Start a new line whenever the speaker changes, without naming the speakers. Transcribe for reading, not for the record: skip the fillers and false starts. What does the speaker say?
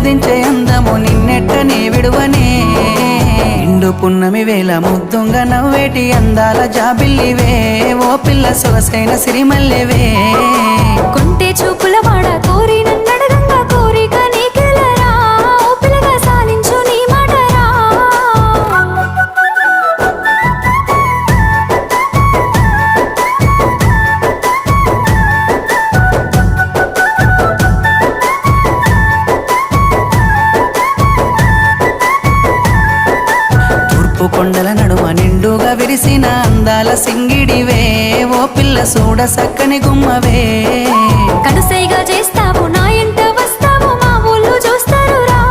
ఆస్వాదించే అందము నిన్నెట్టనే విడువనే నిండు పున్నమి వేళ ముద్దుంగా నవ్వేటి అందాల జాబిల్లివే ఓ పిల్ల సొగసైన సిరిమల్లెవే
కొంటే చూపుల వాడ కోరి నన్నడగంగా కోరిక నీకెలరా ఓ పిల్లగా సాలించు నీ మాటరా
తూర్పు కొండల నడుమ నిండుగా విరిసిన అందాల సింగిడివే ఓ పిల్ల చూడ సక్కని గుమ్మవే
కనుసైగా చేస్తా